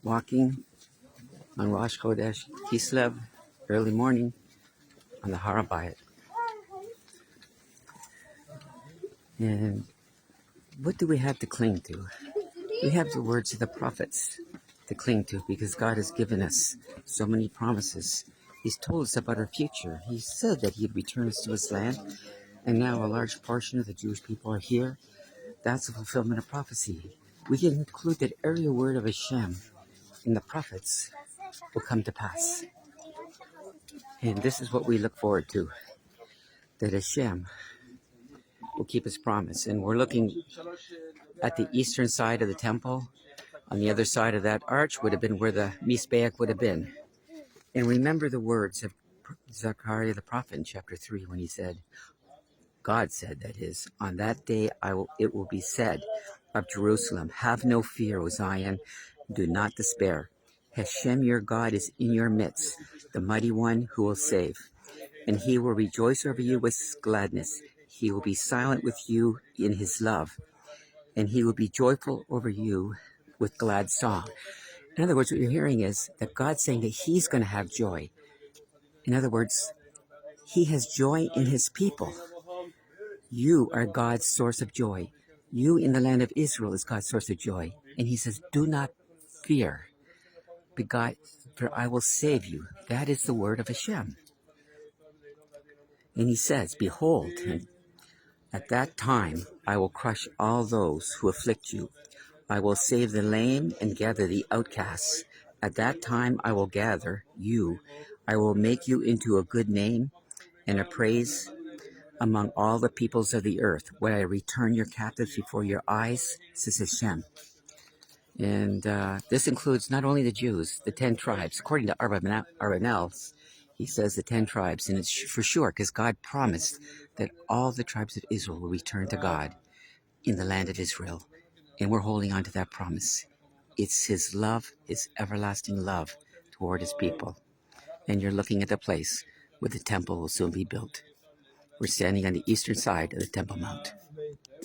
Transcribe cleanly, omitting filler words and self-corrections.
walking on Rosh Chodesh Kislev, early morning on the Har HaBayt. And what do we have to cling to? We have the words of the prophets to cling to because God has given us so many promises. He's told us about our future. He said that He'd return us to His land, and now a large portion of the Jewish people are here. That's a fulfillment of prophecy. We can conclude that every word of Hashem in the prophets will come to pass. And this is what we look forward to, that Hashem will keep His promise. And we're looking at the eastern side of the temple. On the other side of that arch would have been where the Mizbeach would have been. And remember the words of Zechariah the prophet in chapter 3 when he said, God said, that is, on that day it will be said of Jerusalem, have no fear, O Zion, do not despair. Hashem your God is in your midst, the mighty one who will save. And He will rejoice over you with gladness. He will be silent with you in His love. And He will be joyful over you with glad song. In other words, what you're hearing is that God's saying that He's going to have joy. In other words, He has joy in His people. You are God's source of joy. You in the land of Israel is God's source of joy. And He says, do not fear, for I will save you. That is the word of Hashem. And He says, behold, at that time I will crush all those who afflict you. I will save the lame and gather the outcasts. At that time I will gather you. I will make you into a good name and a praise among all the peoples of the earth, when I return your captives before your eyes, says Hashem. And this includes not only the Jews, the 10 tribes. According to Aronel, he says the 10 tribes, and it's for sure because God promised that all the tribes of Israel will return to God in the land of Israel. And we're holding on to that promise. It's His love, His everlasting love toward His people. And you're looking at the place where the temple will soon be built. We're standing on the eastern side of the Temple Mount.